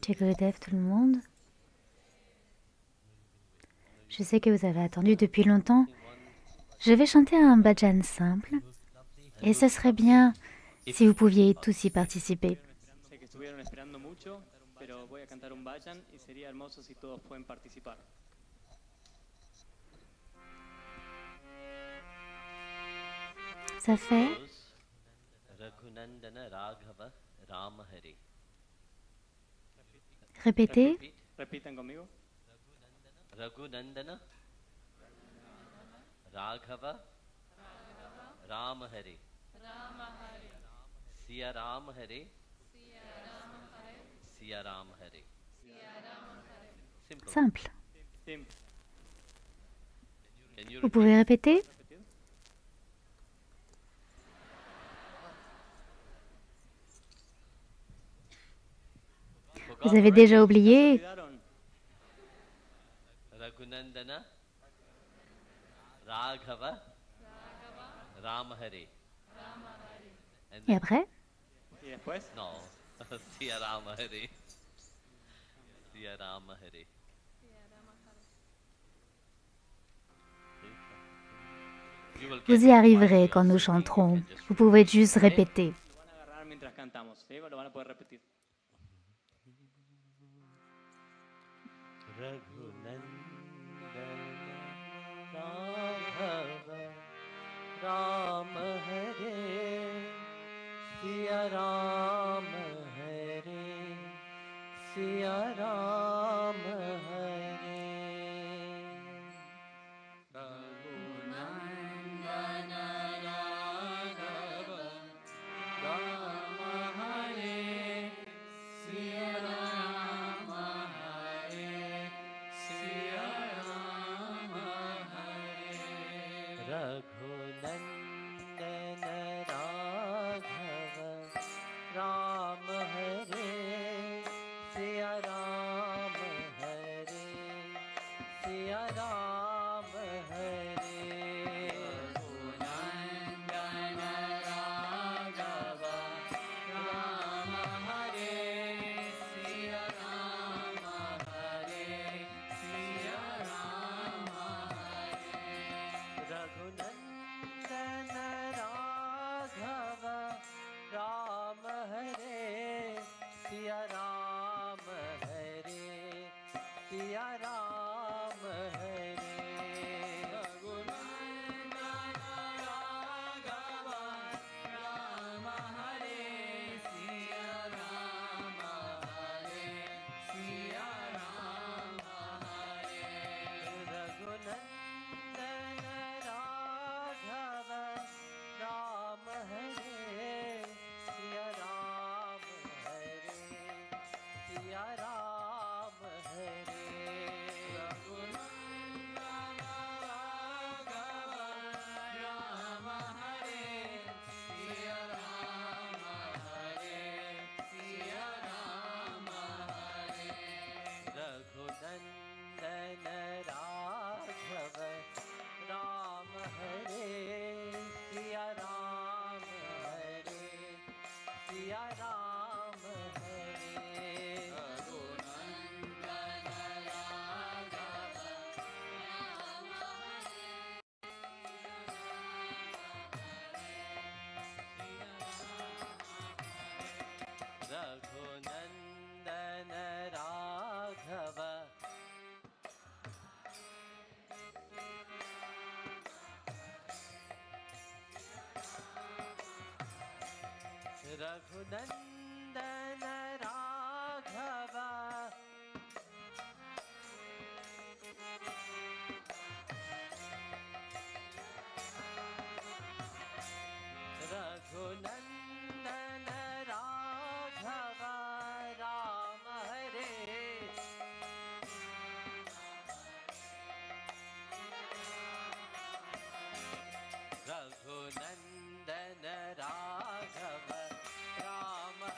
Chez Gurudev, tout le monde. Je sais que vous avez attendu depuis longtemps. Je vais chanter un bhajan simple. Et ce serait bien si vous pouviez tous y participer. Sé que estuvieron esperando mucho, pero voy a cantar un bhajan y sería hermoso si todos pueden participar. Ça fait Raghunandana Raghava Rama Hare. répéter. Repitan conmigo. Raghunandana Raghava Rama Hare. Siya Ram Hare. Siya Ram Hare. Simple. Simple. Can you Vous repeat? pouvez répéter? Vous avez déjà oublié? Raghunandana Raghava Rama Hare. And Et then, après? Y después, no, Siya Rama Hare. Siya Rama Hare. You will Vous get y it arriverez while you quand are nous singing, you chanterons. can just Vous pouvez juste répéter. lo van a agarrar mientras cantamos, ¿sí? Lo van a poder repetir. Ram Hare, Siya Ram Hare, Siya Ram Hare. Raghunandana Raghava Rama Hare, Siya Rama Hare, Siya Rama Hare. Raghunandana Raghava Rama Hare, Siya Rama Hare, Siya Rama Hare. Raghunandana Raghava Rama Hare, Siya Rama Hare, Siya Rama Hare. Raghunandana Raghava Rama Hare, Siya Rama Hare, Siya Rama Hare. Raghunandana Raghava Rama Hare, Siya Rama Hare, Siya Rama Hare. Raghunandana Raghava Rama Hare, Siya Rama Hare, Siya Rama Hare. Raghunandana Raghava Rama Hare, Siya Rama Hare, Siya Rama Hare. Raghunandana Raghava Rama Hare, Siya Rama Hare, Siya Rama Hare. Raghunandana Raghava Rama Raghunandana Raghava Raghunandana Raghava Raghunandana Raghava Rama Hare. Raghunandana Raghava Rama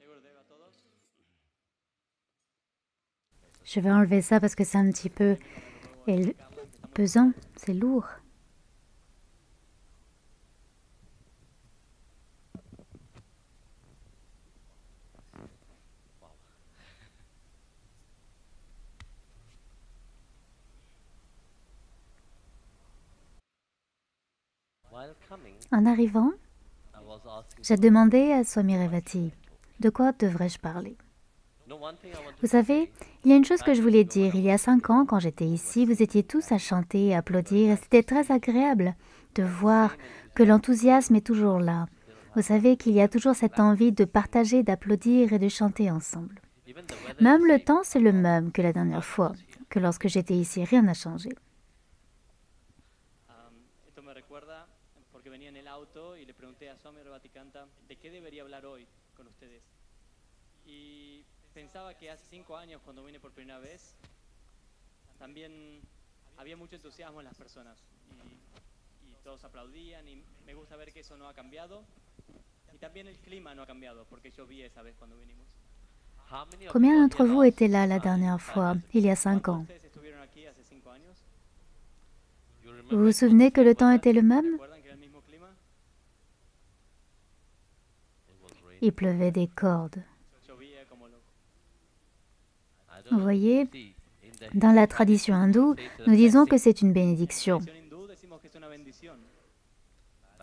Gurudev a todos. Je vais enlever ça parce que c'est un petit peu pesant, c'est lourd. En arrivant, j'ai demandé à Swami Revati, de quoi devrais-je parler? Vous savez, il y a une chose que je voulais dire. Il y a 5 ans, quand j'étais ici, vous étiez tous à chanter et applaudir, et c'était très agréable de voir que l'enthousiasme est toujours là. Vous savez qu'il y a toujours cette envie de partager, d'applaudir et de chanter ensemble. Même le temps, c'est le même que la dernière fois, que lorsque j'étais ici, rien n'a changé. Esto me recuerda porque venía en el auto y le pregunté a Swami Vaticanta de qué debería hablar hoy con ustedes. Y pensaba que hace 5 años, cuando vine por primera vez, también había mucho entusiasmo en las personas y todos aplaudían y me gusta ver que eso no ha cambiado y también el clima no ha cambiado porque lloví esa vez cuando vinimos. Combien d'entre vous étaient là la dernière fois, il y a 5 ans? ¿Ustedes estuvieron aquí hace 5 años? Vous vous souvenez que le temps était le même? ¿Recuerdan que era el mismo clima? Il pleuvait des cordes. Llovía como loco. Vous voyez, dans la tradition hindoue, nous disons que c'est une bénédiction. En hindú decimos que es una bendición.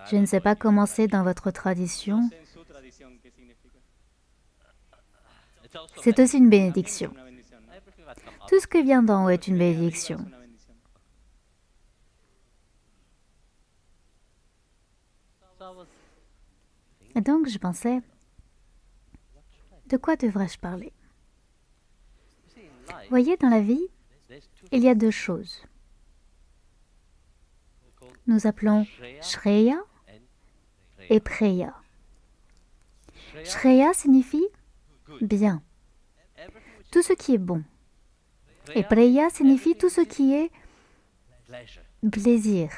Je ne sais pas comment c'est dans votre tradition. No sé en su tradición qué significa. C'est aussi une bénédiction. Una bendición, ¿no? Tout ce qui vient d'en haut est une bénédiction. Es una bendición. Et donc, je pensais, de quoi devrais-je parler? Vous voyez, dans la vie, il y a 2 choses. Nous appelons Shreya et Preya. Shreya signifie bien, tout ce qui est bon. Et Preya signifie tout ce qui est plaisir.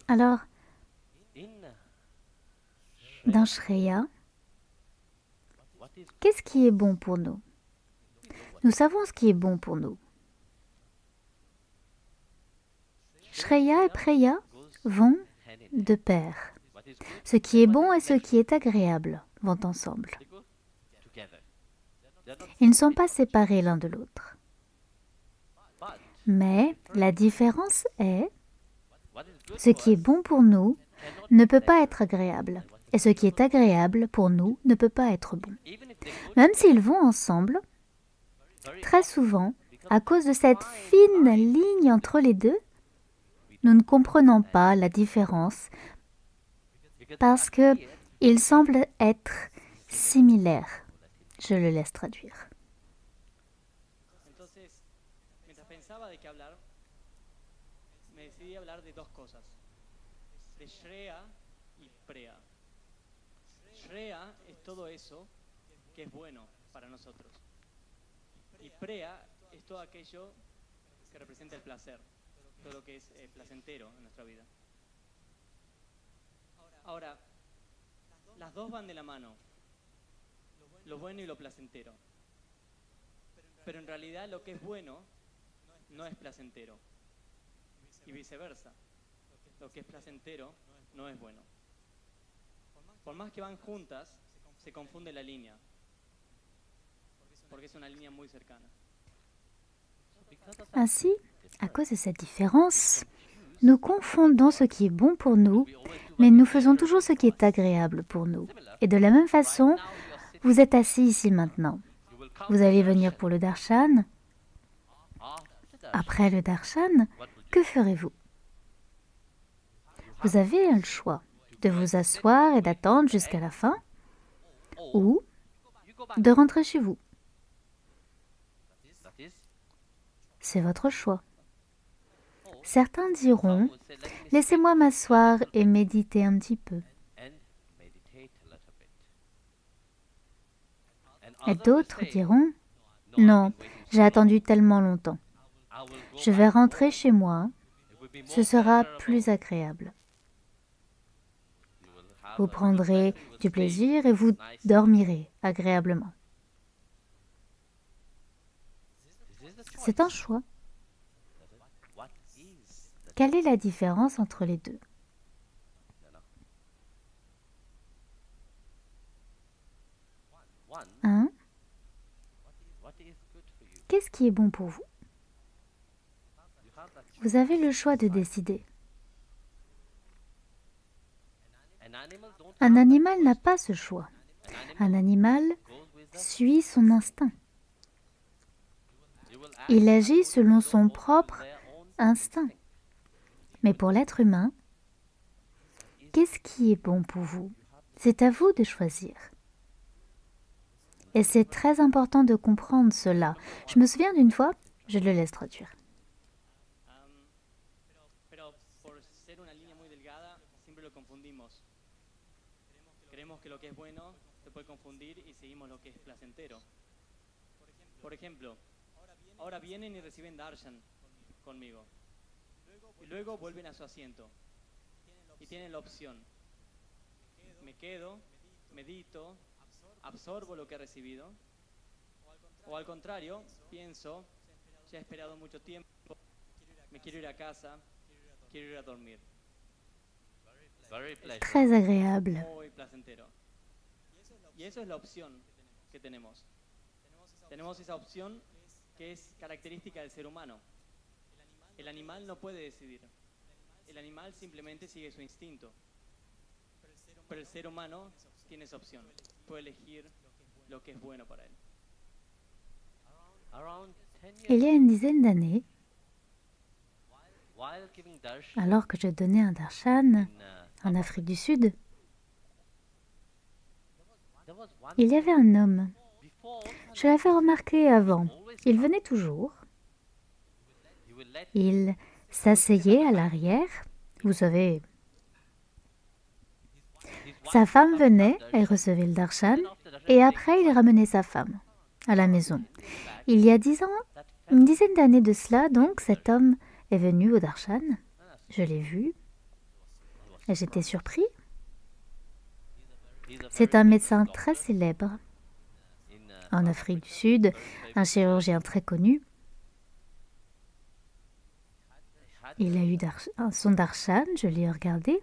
Alors, dans Shreya, qu'est-ce qui est bon pour nous? Nous savons ce qui est bon pour nous. Shreya et Preya vont de pair. Ce qui est bon et ce qui est agréable vont ensemble. Ils ne sont pas séparés l'un de l'autre. Mais la différence est, ce qui est bon pour nous ne peut pas être agréable, et ce qui est agréable pour nous ne peut pas être bon. Même s'ils vont ensemble, très souvent, à cause de cette fine ligne entre les deux, nous ne comprenons pas la différence parce qu'ils semblent être similaires. Je le laisse traduire. Entonces, mientras pensaba de qué hablar, me decidí hablar de 2 cosas, de Shreya y Preya. Shreya es todo eso que es bueno para nosotros. Y Preya es todo aquello que representa el placer, todo lo que es placentero en nuestra vida. Ahora, las 2 van de la mano, lo bueno y lo placentero. Pero en realidad lo que es bueno no es placentero. Y viceversa, lo que es placentero no es bueno. Por más que van juntas, se confunde la línea, porque es una línea muy cercana. Ainsi, à cause de cette différence, nous confondons ce qui est bon pour nous, mais nous faisons toujours ce qui est agréable pour nous. Et de la même façon, vous êtes assis ici maintenant. Vous allez venir pour le darshan. Après le darshan, que ferez-vous? Vous avez le choix de vous asseoir et d'attendre jusqu'à la fin, ou de rentrer chez vous. C'est votre choix. Certains diront, laissez-moi m'asseoir et méditer un petit peu. Et d'autres diront, non, j'ai attendu tellement longtemps. Je vais rentrer chez moi, ce sera plus agréable. Vous prendrez du plaisir et vous dormirez agréablement. C'est un choix. Quelle est la différence entre les deux? Un, qu'est-ce qui est bon pour vous? Vous avez le choix de décider. Un animal n'a pas ce choix. Un animal suit son instinct. Il agit selon son propre instinct. Mais pour l'être humain, qu'est-ce qui est bon pour vous? C'est à vous de choisir. Et c'est très important de comprendre cela. Je me souviens d'une fois, je le laisse traduire. Que lo que es bueno se puede confundir y seguimos lo que es placentero. Por ejemplo, ahora vienen y reciben darshan conmigo. Y luego vuelven a su asiento. Y tienen la opción. Me quedo, medito, absorbo lo que he recibido. O al contrario, pienso, ya he esperado mucho tiempo, me quiero ir a casa, quiero ir a dormir. Très agréable. Y eso es la opción que tenemos. Tenemos esa opción que es característica del ser humano. El animal no puede decidir. El animal simplemente sigue su instinto. Pero el ser humano tiene esa opción. Puede elegir lo que es bueno para él. Il y a une dizaine d'années, alors que je donnais un darshan en Afrique du Sud, il y avait un homme. Je l'avais remarqué avant. Il venait toujours. Il s'asseyait à l'arrière. Vous savez, sa femme venait et recevait le darshan, et après il ramenait sa femme à la maison. Il y a 10 ans, une dizaine d'années de cela, donc, cet homme est venu au darshan. Je l'ai vu et j'étais surpris. C'est un médecin très célèbre en Afrique du Sud, un chirurgien très connu. Il a eu son darshan, je l'ai regardé.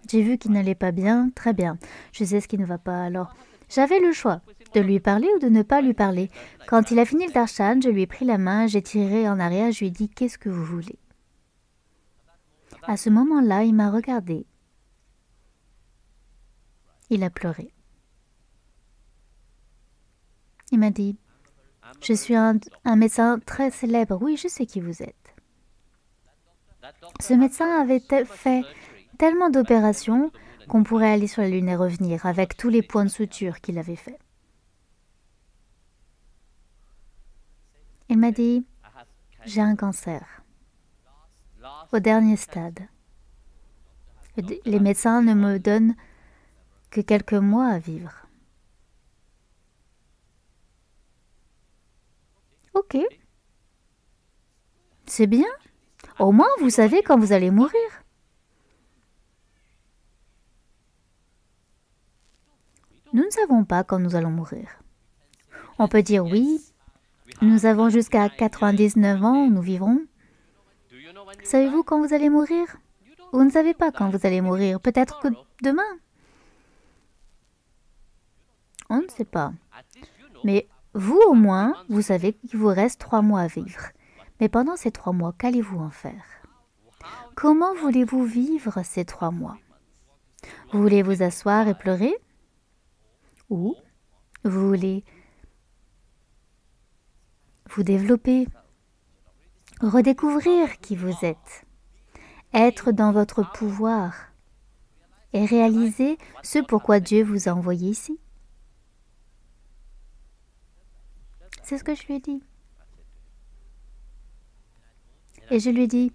J'ai vu qu'il n'allait pas bien, très bien. Je sais ce qui ne va pas, alors j'avais le choix de lui parler ou de ne pas lui parler. Quand il a fini le darshan, je lui ai pris la main, j'ai tiré en arrière, je lui ai dit « Qu'est-ce que vous voulez ?» À ce moment-là, il m'a regardé. Il a pleuré. Il m'a dit « Je suis un médecin très célèbre. Oui, je sais qui vous êtes. » Ce médecin avait fait tellement d'opérations qu'on pourrait aller sur la Lune et revenir avec tous les points de suture qu'il avait fait. Il m'a dit « J'ai un cancer. Au dernier stade. Les médecins ne me donnent que quelques mois à vivre. » Ok. C'est bien. Au moins, vous savez quand vous allez mourir. Nous ne savons pas quand nous allons mourir. On peut dire oui, nous avons jusqu'à 99 ans, nous vivrons. Savez-vous quand vous allez mourir? Vous ne savez pas quand vous allez mourir. Peut-être que demain. On ne sait pas. Mais vous, au moins, vous savez qu'il vous reste 3 mois à vivre. Mais pendant ces 3 mois, qu'allez-vous en faire? Comment voulez-vous vivre ces 3 mois? Vous voulez vous asseoir et pleurer? Ou vous voulez vous développer, redécouvrir qui vous êtes, être dans votre pouvoir et réaliser ce pourquoi Dieu vous a envoyé ici? C'est ce que je lui ai dit. Et je lui ai dit,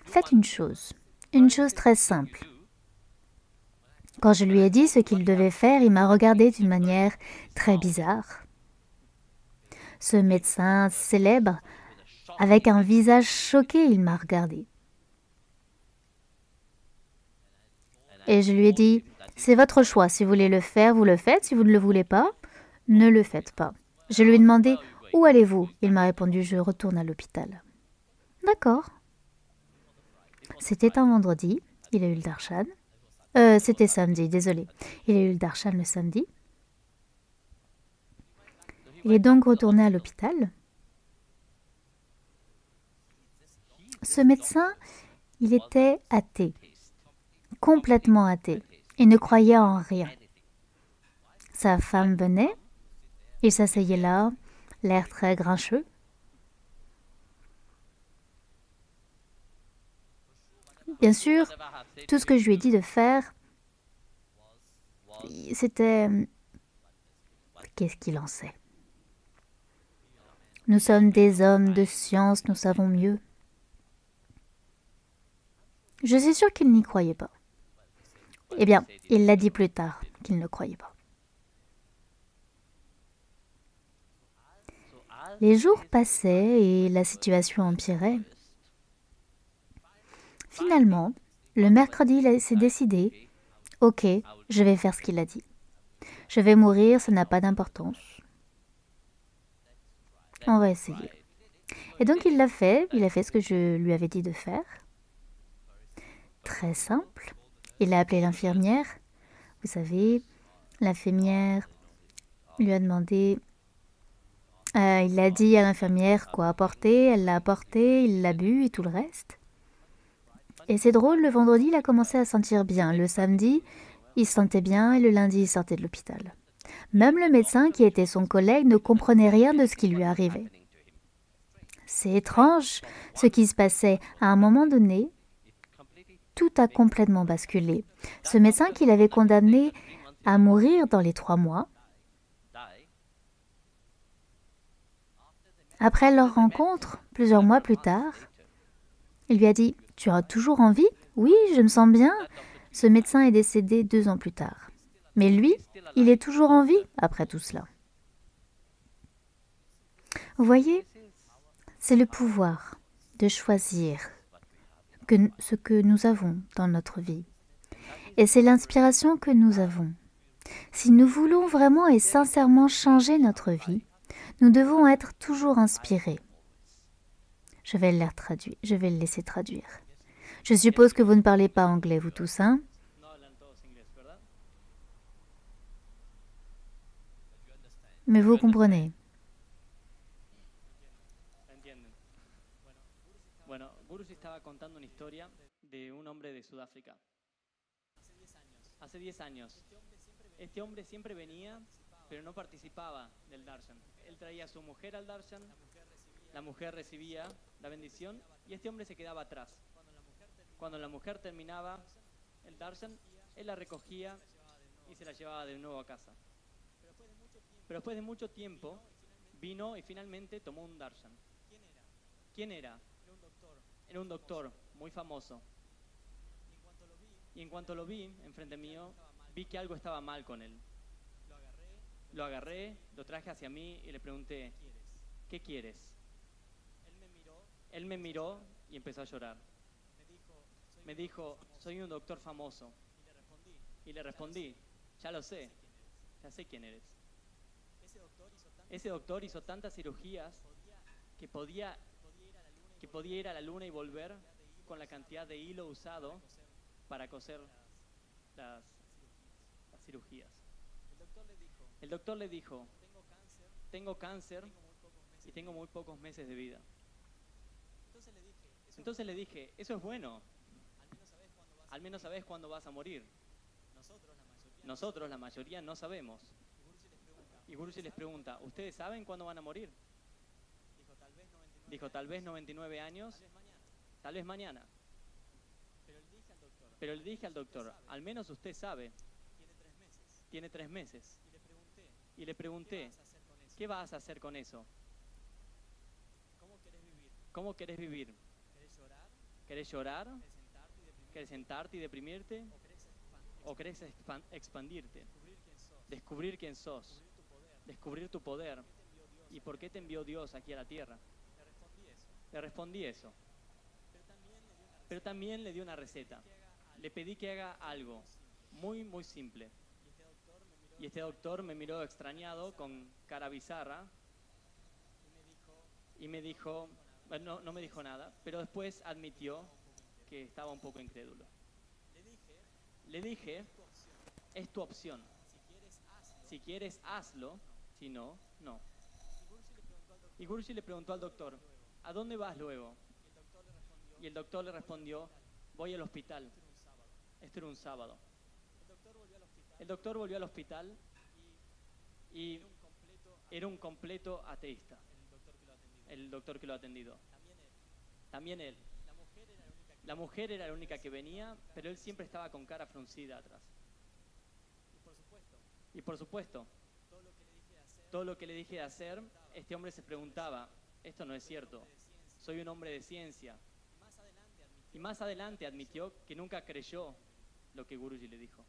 faites une chose très simple. Quand je lui ai dit ce qu'il devait faire, il m'a regardé d'une manière très bizarre. Ce médecin célèbre, avec un visage choqué, il m'a regardé. Et je lui ai dit, c'est votre choix. Si vous voulez le faire, vous le faites. Si vous ne le voulez pas, ne le faites pas. Je lui ai demandé, où allez-vous? Il m'a répondu, je retourne à l'hôpital. D'accord. C'était un vendredi. Il a eu le darshan. C'était samedi, désolé. Il a eu le darshan le samedi. Il est donc retourné à l'hôpital. Ce médecin, il était athée, complètement athée, et ne croyait en rien. Sa femme venait, il s'asseyait là, l'air très grincheux. Bien sûr, tout ce que je lui ai dit de faire, c'était... Qu'est-ce qu'il en sait? Nous sommes des hommes de science, nous savons mieux. Je suis sûre qu'il n'y croyait pas. Eh bien, il l'a dit plus tard qu'il ne croyait pas. Les jours passaient et la situation empirait. Finalement, le mercredi, il s'est décidé, « Ok, je vais faire ce qu'il a dit. Je vais mourir, ça n'a pas d'importance. On va essayer. » Et donc il a fait ce que je lui avais dit de faire. Très simple. Il a appelé l'infirmière. Vous savez, l'infirmière lui a demandé... il a dit à l'infirmière quoi apporter, elle l'a apporté, il l'a bu et tout le reste. Et c'est drôle, le vendredi, il a commencé à sentir bien. Le samedi, il se sentait bien et le lundi, il sortait de l'hôpital. Même le médecin, qui était son collègue, ne comprenait rien de ce qui lui arrivait. C'est étrange ce qui se passait. À un moment donné, tout a complètement basculé. Ce médecin qui l'avait condamné à mourir dans les 3 mois, après leur rencontre, plusieurs mois plus tard, il lui a dit « Tu as toujours envie? Oui, je me sens bien. » Ce médecin est décédé 2 ans plus tard. Mais lui, il est toujours en vie après tout cela. Vous voyez, c'est le pouvoir de choisir ce que nous avons dans notre vie. Et c'est l'inspiration que nous avons. Si nous voulons vraiment et sincèrement changer notre vie, nous devons être toujours inspirés. Je vais le laisser traduire. Je suppose que vous ne parlez pas anglais, vous tous, hein? Mais vous comprenez. Bueno, Guruji estaba contando una historia de un hombre de Sudáfrica. Hace 10 años. Este hombre siempre venía, pero no participaba del darshan. Él traía a su mujer al darshan, la mujer recibía la bendición y este hombre se quedaba atrás. Cuando la mujer terminaba el darshan, él la recogía y se la llevaba de nuevo a casa. Pero después de mucho tiempo vino y finalmente tomó un darshan. ¿Quién era? Era un doctor muy famoso. Y en cuanto lo vi enfrente mío, vi que algo estaba mal con él. Lo agarré, lo traje hacia mí y le pregunté, ¿qué quieres? Él me miró y empezó a llorar. Me dijo, soy un doctor famoso. Y le respondí, ya lo sé, ya sé quién eres. Ese doctor hizo tantas cirugías que podía ir a la luna y volver con la cantidad de hilo usado para coser las cirugías. El doctor le dijo, tengo cáncer y tengo muy pocos meses de vida. Entonces le dije, eso es bueno, al menos sabes cuándo vas a morir. Nosotros, la mayoría, no sabemos. Y Guruji les pregunta, ¿ustedes saben cuándo van a morir? Dijo, tal vez 99 años, tal vez mañana. Pero le dije al doctor, al menos usted sabe, tiene 3 meses. Y le pregunté, ¿qué vas a hacer con eso? ¿Cómo querés vivir? ¿Querés llorar? ¿Querés sentarte y deprimirte? ¿O querés expandirte? Descubrir quién sos, descubrir tu poder. ¿Y por qué te envió Dios aquí a la tierra? Le respondí eso. Pero también le di una receta. Le pedí que haga algo muy, muy simple. Y este doctor me miró extrañado, con cara bizarra, y me dijo, bueno, no me dijo nada, pero después admitió que estaba un poco incrédulo. Le dije, es tu opción. Si quieres, hazlo. Si no, no. Y Guruji le preguntó al doctor, ¿a dónde vas luego? Y el doctor le respondió, voy al hospital. Esto era un sábado. El doctor volvió al hospital y era un completo ateísta, el doctor que lo ha atendido. También él. La mujer era la única que venía, pero él siempre estaba con cara fruncida atrás. Y por supuesto, todo lo que le dije de hacer, este hombre se preguntaba, esto no es cierto, soy un hombre de ciencia. Y más adelante admitió que nunca creyó lo que Guruji le dijo.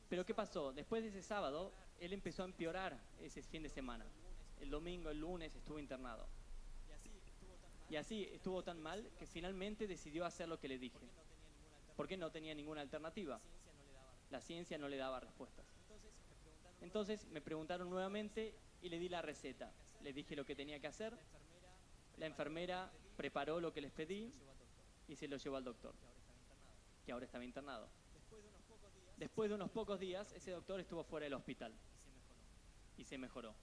Pero ¿qué pasó? Después de ese sábado, él empezó a empeorar ese fin de semana. El domingo, el lunes estuvo internado. Y así estuvo tan mal que finalmente decidió hacer lo que le dije. Porque no tenía ninguna alternativa. La ciencia no le daba respuestas. Entonces me preguntaron nuevamente y le di la receta. Le dije lo que tenía que hacer. La enfermera preparó lo que les pedí y se lo llevó al doctor, que ahora estaba internado. Después de unos pocos días, ese doctor estuvo fuera del hospital y se mejoró.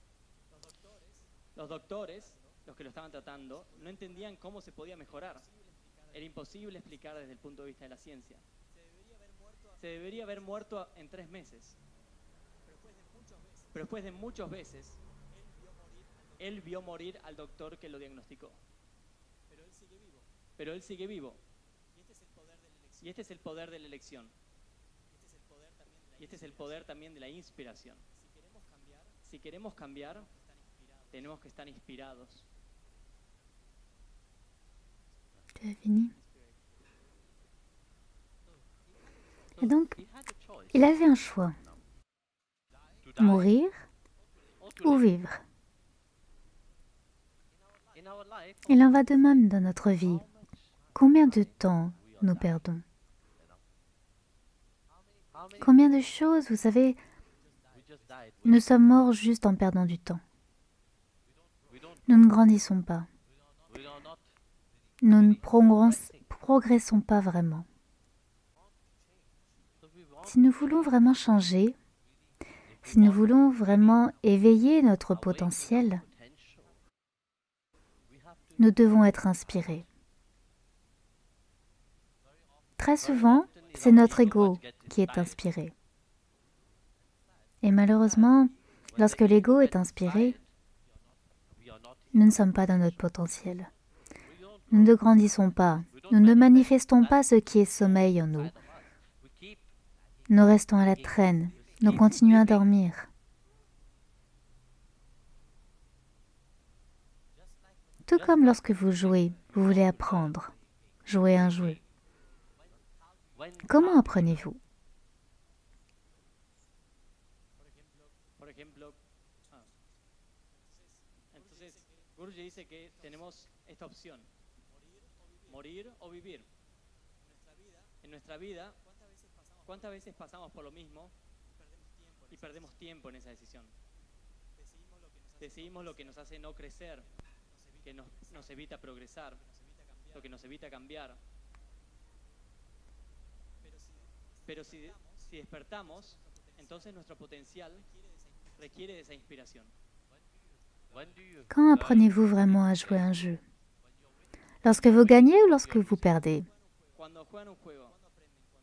Los doctores, los que lo estaban tratando, no entendían cómo se podía mejorar. Era imposible explicar desde el punto de vista de la ciencia. Se debería haber muerto en 3 meses. Pero después de muchas veces, él vio morir al doctor que lo diagnosticó. Pero él sigue vivo. Y este es el poder de la elección. Y este es el poder también de la inspiración. Si queremos cambiar, tenemos que estar inspirados. Tu as fini? Et donc, il avait un choix. Mourir ou vivre. Il en va de même dans notre vie. Combien de temps nous perdons? Combien de choses, vous savez, nous sommes morts juste en perdant du temps. Nous ne grandissons pas. Nous ne progressons pas vraiment. Si nous voulons vraiment changer, si nous voulons vraiment éveiller notre potentiel, nous devons être inspirés. Très souvent, c'est notre ego qui est inspiré. Et malheureusement, lorsque l'ego est inspiré, nous ne sommes pas dans notre potentiel. Nous ne grandissons pas. Nous ne manifestons pas ce qui est sommeil en nous. Nous restons à la traîne. Nous continuons à dormir. Tout comme lorsque vous jouez, vous voulez apprendre, jouer un jeu. Comment apprenez-vous? Entonces, Guruji dice que tenemos esta opción, morir o vivir. En nuestra vida, ¿cuántas veces pasamos por lo mismo y perdemos tiempo en esa decisión? Decidimos lo que nos hace no crecer, que nos evita progresar, lo que nos evita cambiar. Pero si despertamos, entonces nuestro potencial requiere de esa inspiración. Quand apprenez-vous vraiment à jouer un jeu? Lorsque vous gagnez ou lorsque vous perdez? Cuando juegan un juego,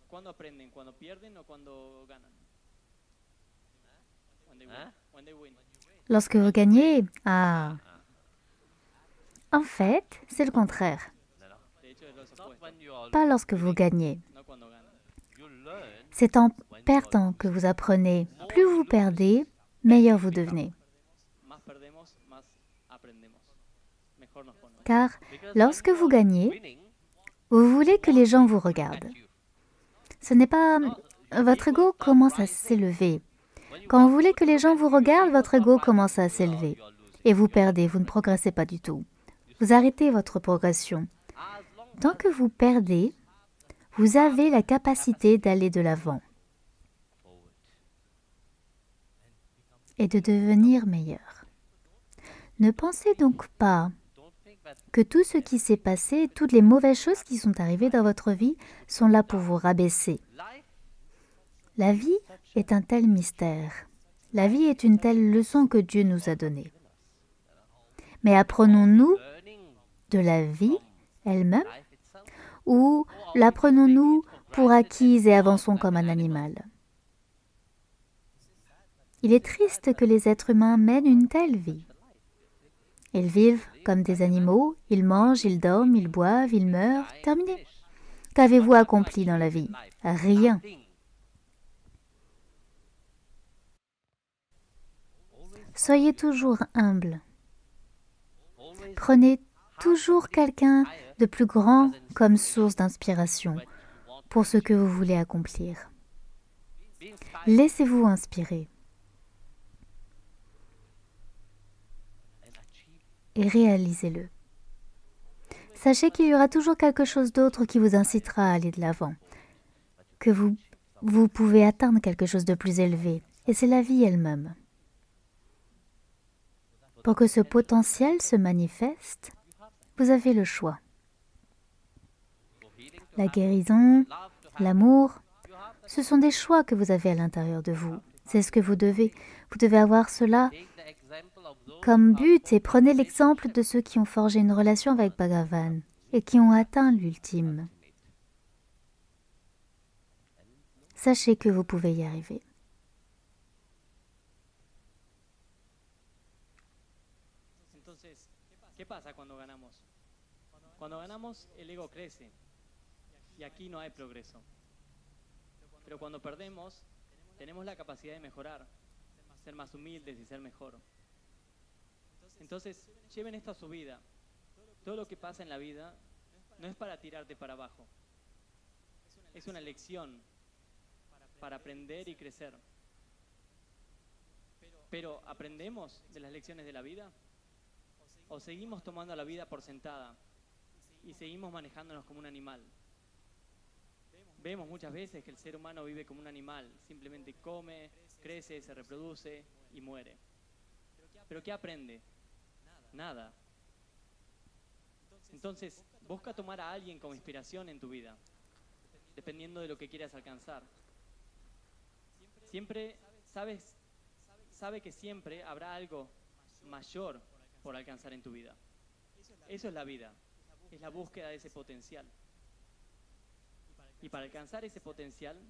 ¿cuándo aprenden? ¿Cuando pierden o cuando ganan? When they win. Lorsque vous gagnez? Ah. En fait, c'est le contraire. De hecho, es lo opuesto, Pas lorsque vous gagnez. no cuando ganan. C'est en perdant que vous apprenez. Plus vous perdez, meilleur vous devenez. Más perdemos, más aprendemos. Mejor nos ponemos. Car lorsque vous gagnez, vous voulez que les gens vous regardent. Ce n'est pas... Votre ego commence à s'élever. Quand vous voulez que les gens vous regardent, votre ego commence à s'élever. Et vous perdez, vous ne progressez pas du tout. Vous arrêtez votre progression. Tant que vous perdez, Vous avez la capacité d'aller de l'avant et de devenir meilleur. Ne pensez donc pas que tout ce qui s'est passé, toutes les mauvaises choses qui sont arrivées dans votre vie sont là pour vous rabaisser. La vie est un tel mystère. La vie est une telle leçon que Dieu nous a donnée. Mais apprenons-nous de la vie elle-même ou l'apprenons-nous pour acquise et avançons comme un animal? Il est triste que les êtres humains mènent une telle vie. Ils vivent comme des animaux, ils mangent, ils dorment, ils boivent, ils meurent, terminé. Qu'avez-vous accompli dans la vie? Rien. Soyez toujours humble. Prenez toujours quelqu'un de plus grand comme source d'inspiration pour ce que vous voulez accomplir. Laissez-vous inspirer et réalisez-le. Sachez qu'il y aura toujours quelque chose d'autre qui vous incitera à aller de l'avant, que vous pouvez atteindre quelque chose de plus élevé, et c'est la vie elle-même. Pour que ce potentiel se manifeste, vous avez le choix. La guérison, l'amour, ce sont des choix que vous avez à l'intérieur de vous. C'est ce que vous devez. Vous devez avoir cela comme but et prenez l'exemple de ceux qui ont forgé une relation avec Bhagavan et qui ont atteint l'ultime. Sachez que vous pouvez y arriver. ¿Qué pasa cuando ganamos? Cuando ganamos, el ego crece y aquí no hay progreso. Pero cuando perdemos, tenemos la capacidad de mejorar, ser más humildes y ser mejor. Entonces, lleven esto a su vida. Todo lo que pasa en la vida no es para tirarte para abajo. Es una lección para aprender y crecer. Pero, ¿aprendemos de las lecciones de la vida? ¿O seguimos tomando la vida por sentada y seguimos manejándonos como un animal? Vemos muchas veces que el ser humano vive como un animal, simplemente come, crece, se reproduce y muere. ¿Pero qué aprende? Nada. Entonces, busca tomar a alguien como inspiración en tu vida, dependiendo de lo que quieras alcanzar. Siempre sabe que siempre habrá algo mayor por alcanzar en tu vida. Eso es la vida, es la búsqueda de ese potencial. Y para alcanzar ese potencial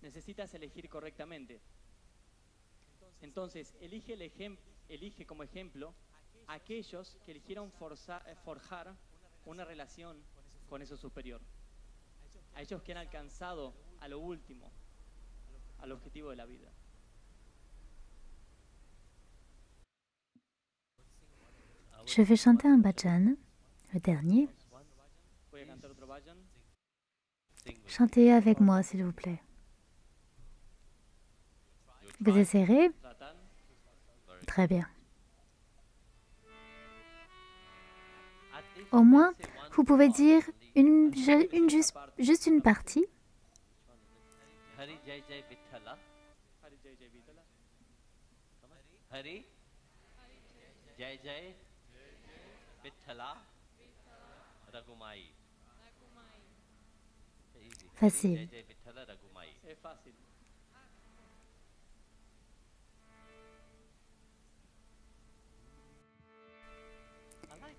necesitas elegir correctamente. Entonces, elige como ejemplo a aquellos que eligieron forjar una relación con eso superior. A ellos que han alcanzado a lo último, al objetivo de la vida. Je vais chanter un bhajan, le dernier. Chantez avec moi, s'il vous plaît. Vous essayerez? Très bien. Au moins, vous pouvez dire juste une partie. Hari Jai Jai Vithala. Hari Jai Jai Vithala Ragumai. Facile. Jai Jai Vithala Ragumai. Es fácil.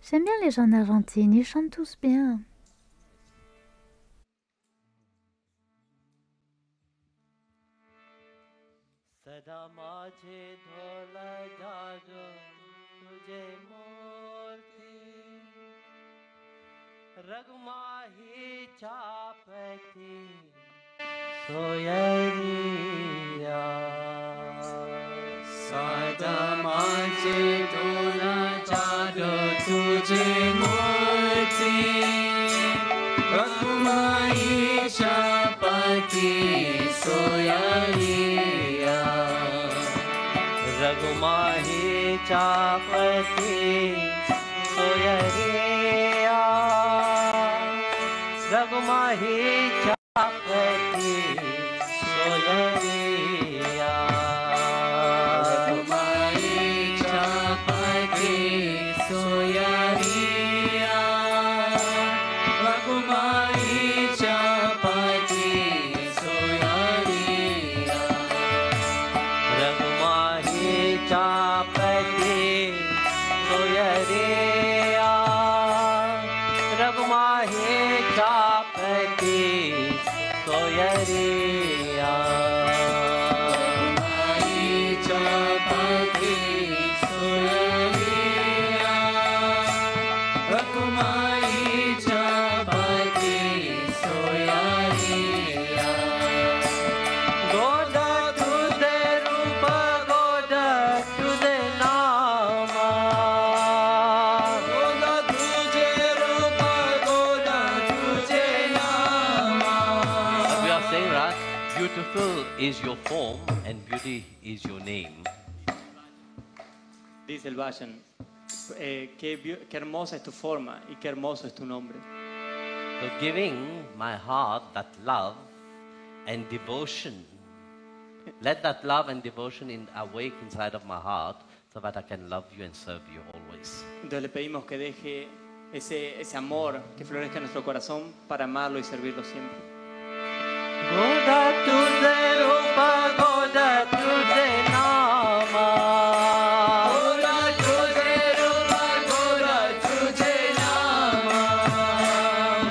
J'aime bien les gens d'Argentine, ils chantent tous bien. सदा माझे ढोला जागो तुझे मूर्ति रगमाही चापती सोयरिया सदा माझे ढोला जागो तुझे मूर्ति रगमाही चापती सोयरिया रगमाही चापती सोयरिया रगमाही Beautiful is your form and beauty is your name. Dice el Vayan, qué hermosa es tu forma y qué hermoso es tu nombre. So giving my heart that love and devotion, let that love and devotion awake inside of my heart so that I can love you and serve you always. Entonces le pedimos que deje ese amor que florezca en nuestro corazón para amarlo y servirlo siempre. Goda tujhe rupa, goda tujhe nama. Goda tujhe rupa, goda tujhe nama.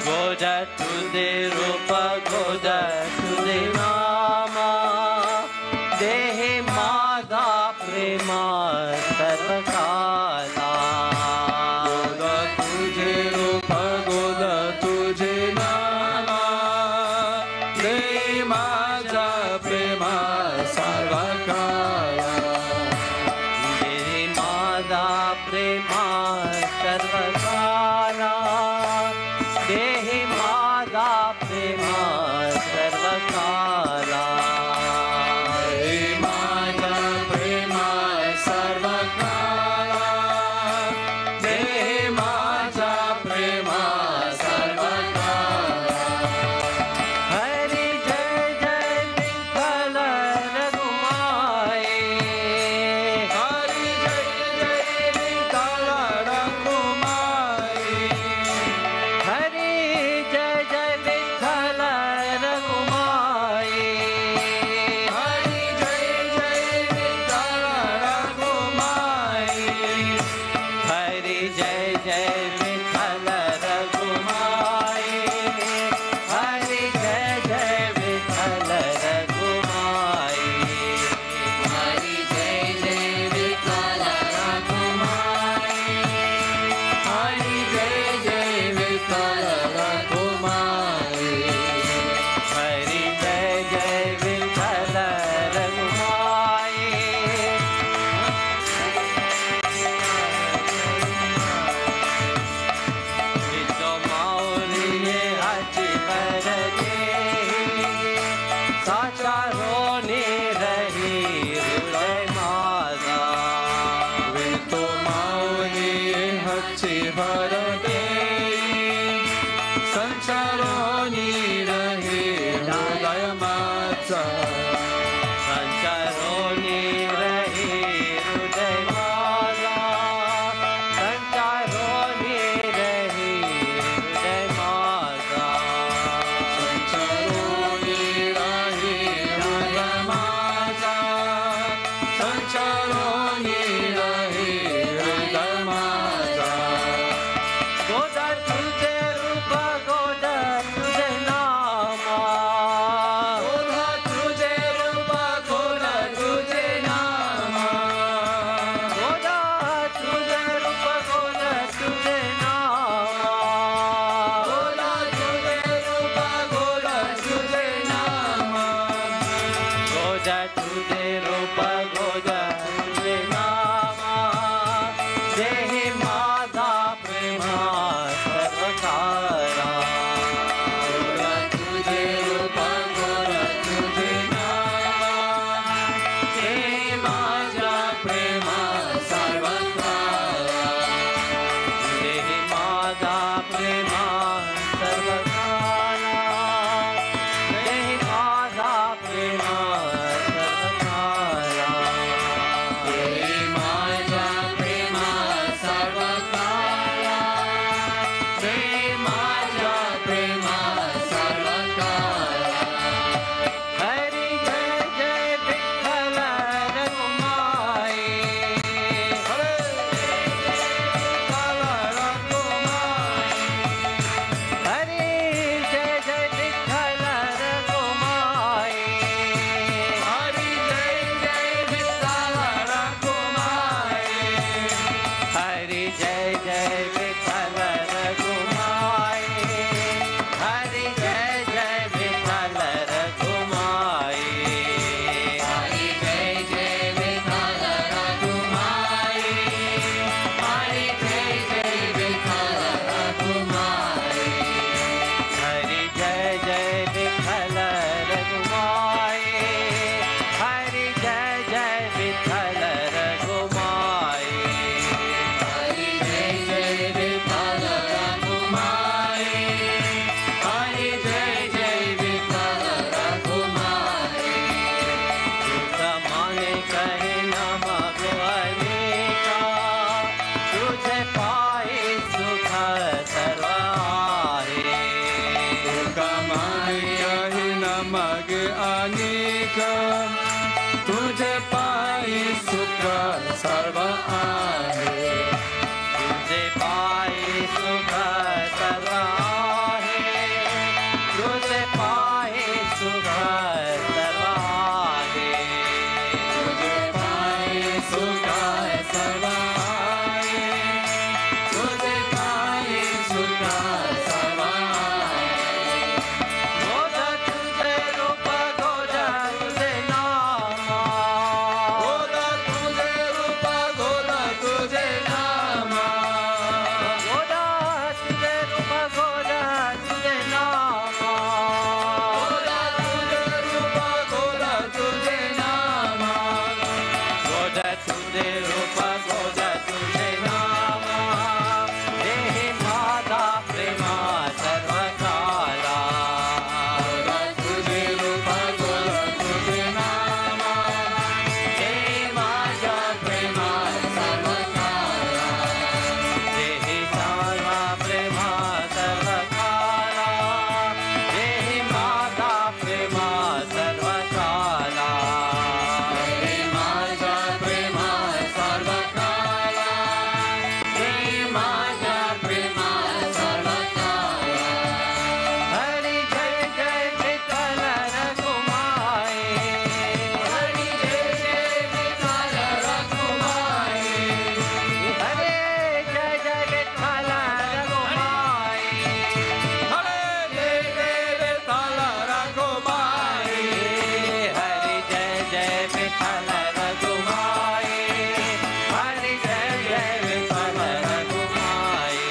Goda tujhe rupa, goda tujhe nama. Dehe madha prema sarvakala. Goda tujhe rupa, goda tujhe nama. Dehe madha prema sarvakala. Dehe madha prema sarvakala. Dehe madha prema sarvakala. Dehe madha prema sarvakala. Dehe madha prema sarvakala. Hari Jai Jai Vithala Raghumaye. Hari Jai Jai Vithala Raghumaye. Hari Jai Jai Vithala Raghumaye. Hari Jai Jai Vithala Raghumaye. Hari Jai Jai Vithala Raghumaye. Hari Jai Jai Vithala Raghumaye. Hari Jai Jai Vithala Raghumaye. Hari Jai Jai Vithala Raghumaye. Hari Jai Jai Vithala Raghumaye. Vito Mauriye Hachi Parate. Sacharone Rahi Hriday Madha. Vito Mauriye Hachi Parate. Sancharoni Rahi Hriday Madha. Sancharoni Rahi Hriday Madha. Sancharoni Rahi Hriday Madha. Sancharoni Rahi Hriday Madha. Sancharoni Rahi Hriday Madha. Goda tujhe rupa, goda tujhe nama. Goda tujhe rupa, goda tujhe nama. Goda tujhe rupa, goda tujhe nama. Goda tujhe rupa, goda tujhe nama. Goda tujhe rupa, goda tujhe nama. Dehi madha prema sarvakala. Goda tujhe rupa, goda tujhe nama. Dehi madha prema sarvakala. Dehi madha prema sarvakala. Dehi madha prema sarvakala. तुझे पाए सुख सर्व आहे तुझे पाए सुख सर्व आहे तुझे पाए सुख सर्व आहे तुझे पाए सुख सर्व आहे तुझे पाए सुख सर्व आहे गोदा तुझे रूप गोदा तुझे नाम गोदा तुझे रूप गोदा तुझे नाम गोदा तुझे रूप गोदा तुझे नाम गोदा तुझे रूप गोदा तुझे नाम गोदा तुझे रूप गोदा तुझे नाम हे माता प्रेमा सर्वकाला गोदा तुझे रूप गोदा तुझे नाम हे माझ्या प्रेमा सर्वकाला हे सर्व प्रेमा सर्वकाला हे माता प्रेमा सर्वकाला हे माझ्या प्रेमा सर्वकाला हे माझ्या प्रेमा सर्वकाला हरि जय जय विठ्ठल रघुमाई हरी जय जय विठ्ठल रघुमाई हरे जय जय विठ्ठल रघुमाई हरे जय जय विठ्ठल रघुमाई हरि जय जय विठ्ठल रघुमाई हरि जय जय विठ्ठल रघुमाई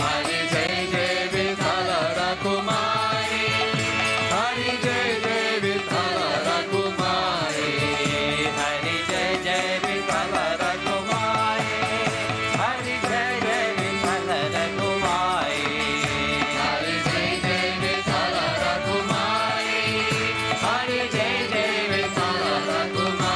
हरी जय जय विठ्ठल रघुमाई हरी जय जय विठ्ठल रघुमाई हरि जय जय विठ्ठल रघुमाई हरि जय जय विठ्ठल रघुमाई हरी जय जय विठ्ठल रघुमाई हरी जय जय विठ्ठल रघुमाई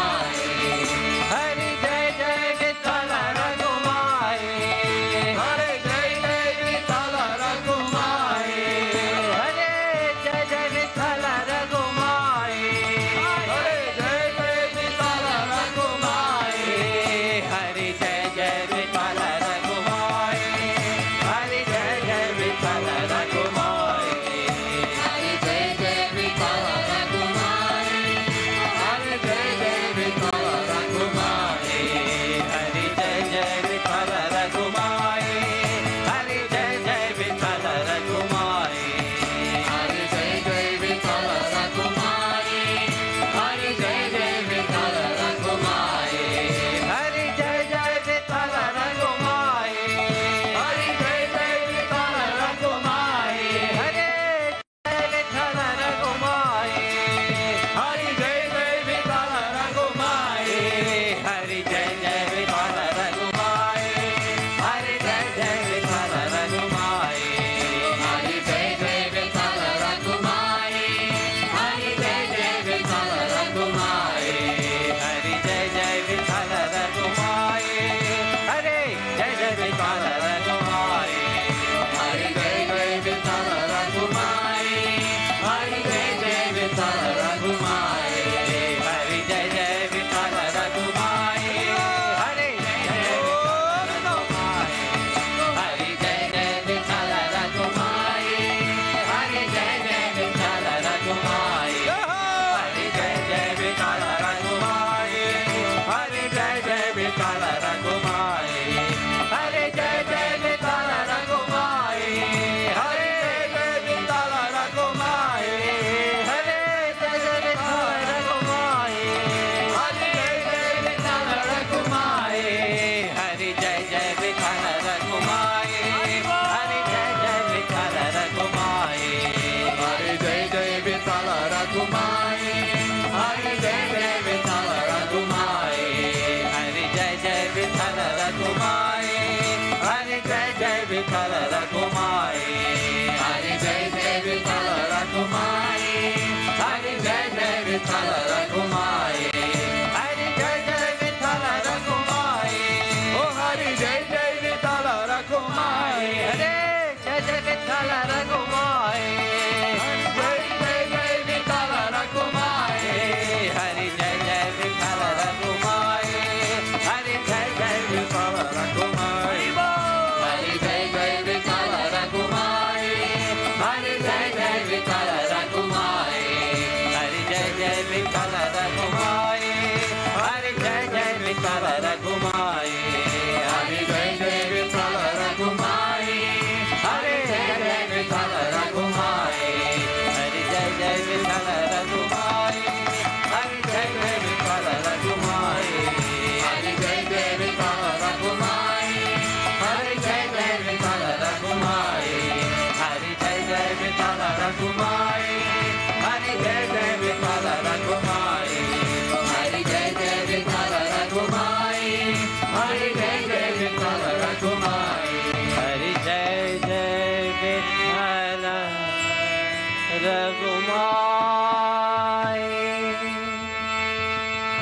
Ragumai.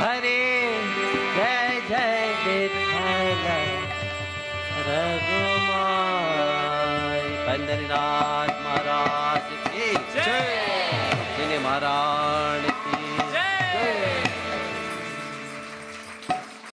Hare Jai Jai Vithala Ragumai. Pandrinath Maharaj ki Jai. Jai Maharaj